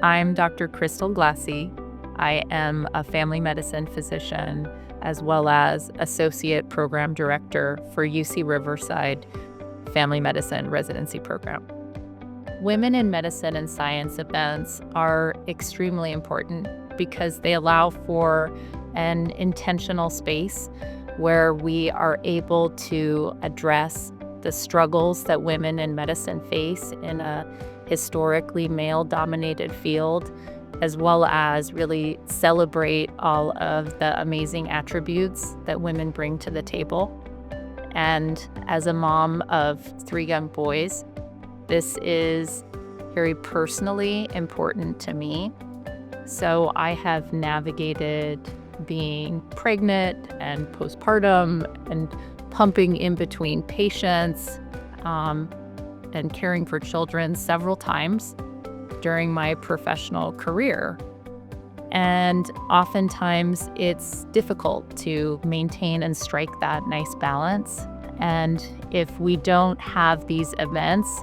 I'm Dr. Crystal Glassy. I am a family medicine physician as well as Associate Program Director for UC Riverside Family Medicine Residency Program. Women in Medicine and Science events are extremely important because they allow for an intentional space where we are able to address the struggles that women in medicine face in a historically male-dominated field, as well as really celebrate all of the amazing attributes that women bring to the table. And as a mom of 3 young boys, this is very personally important to me. So I have navigated being pregnant and postpartum and pumping in between patients and caring for children several times during my professional career. And oftentimes it's difficult to maintain and strike that nice balance. And if we don't have these events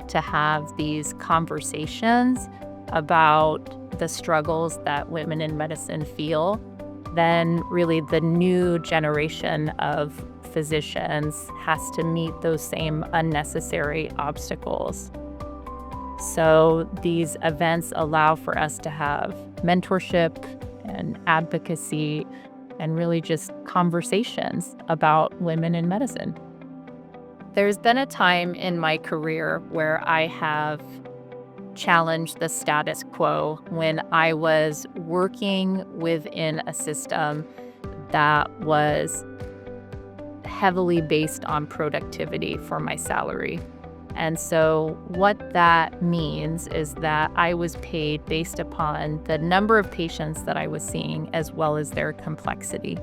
to have these conversations about the struggles that women in medicine feel, then really the new generation of physicians has to meet those same unnecessary obstacles. So these events allow for us to have mentorship and advocacy and really just conversations about women in medicine. There's been a time in my career where I have challenged the status quo when I was working within a system that was heavily based on productivity for my salary. And so what that means is that I was paid based upon the number of patients that I was seeing as well as their complexity.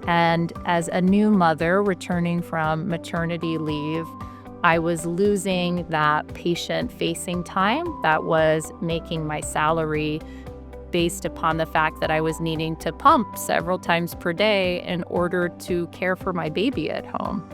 And as a new mother returning from maternity leave, I was losing that patient-facing time that was making my salary based upon the fact that I was needing to pump several times per day in order to care for my baby at home.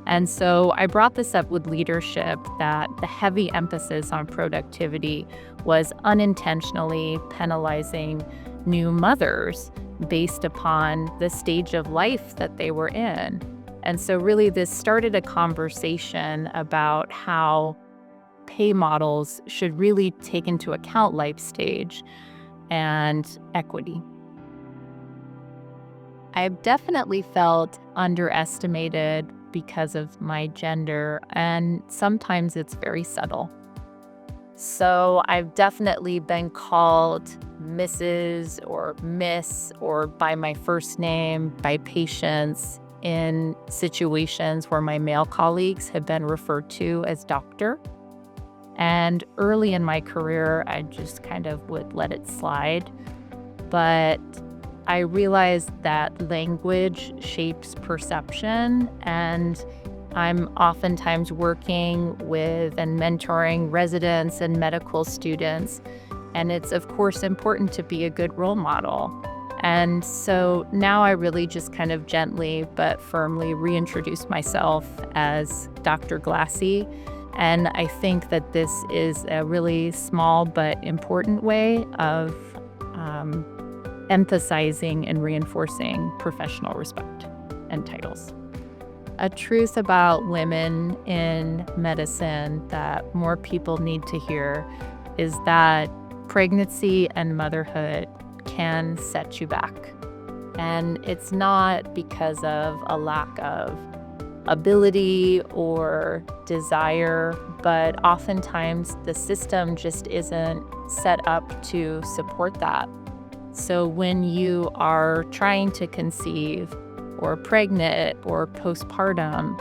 And so I brought this up with leadership that the heavy emphasis on productivity was unintentionally penalizing new mothers based upon the stage of life that they were in. And so really this started a conversation about how pay models should really take into account life stage and equity. I've definitely felt underestimated because of my gender, and sometimes it's very subtle. So I've definitely been called Mrs. or Miss or by my first name by patients in situations where my male colleagues have been referred to as doctor. And early in my career, I just kind of would let it slide. But I realized that language shapes perception, and I'm oftentimes working with and mentoring residents and medical students. And it's, of course, important to be a good role model. And so now I really just kind of gently but firmly reintroduce myself as Dr. Glassy. And I think that this is a really small but important way of emphasizing and reinforcing professional respect and titles. A truth about women in medicine that more people need to hear is that pregnancy and motherhood can set you back. And it's not because of a lack of ability or desire, but oftentimes the system just isn't set up to support that. So when you are trying to conceive or pregnant or postpartum,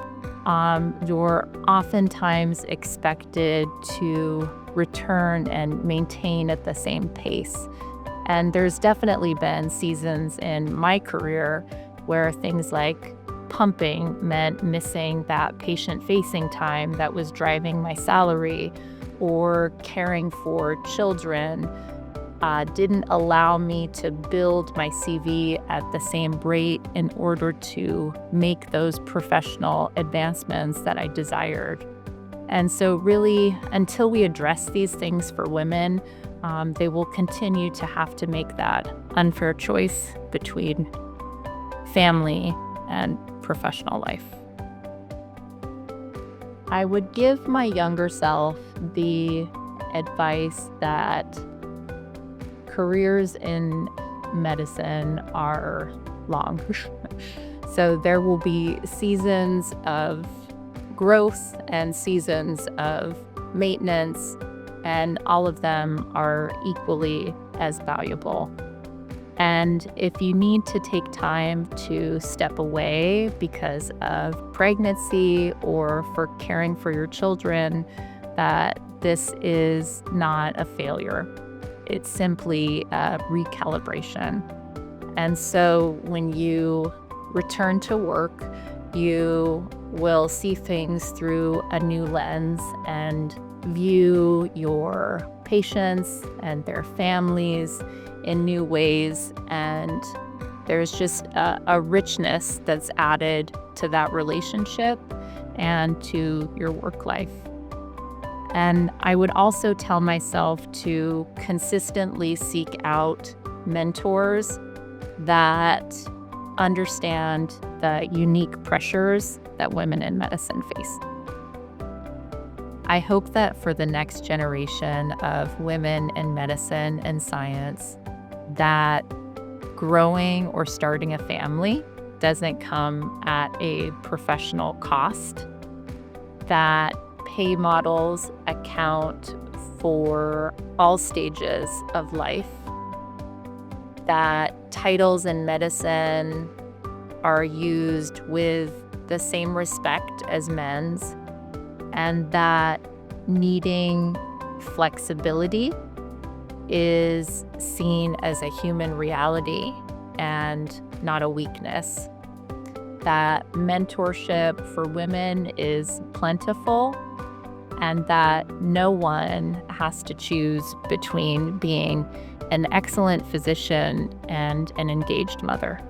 you're oftentimes expected to return and maintain at the same pace. And there's definitely been seasons in my career where things like pumping meant missing that patient-facing time that was driving my salary, or caring for children didn't allow me to build my CV at the same rate in order to make those professional advancements that I desired. And so really, until we address these things for women, they will continue to have to make that unfair choice between family and professional life. I would give my younger self the advice that careers in medicine are long. So there will be seasons of growth and seasons of maintenance, and all of them are equally as valuable. And if you need to take time to step away because of pregnancy or for caring for your children, that this is not a failure. It's simply a recalibration. And so when you return to work, you will see things through a new lens and view your patients and their families in new ways. And there's just a richness that's added to that relationship and to your work life. And I would also tell myself to consistently seek out mentors that understand the unique pressures that women in medicine face. I hope that for the next generation of women in medicine and science, that growing or starting a family doesn't come at a professional cost, that pay models account for all stages of life, that titles in medicine are used with the same respect as men's, and that needing flexibility is seen as a human reality and not a weakness. That mentorship for women is plentiful, and that no one has to choose between being an excellent physician and an engaged mother.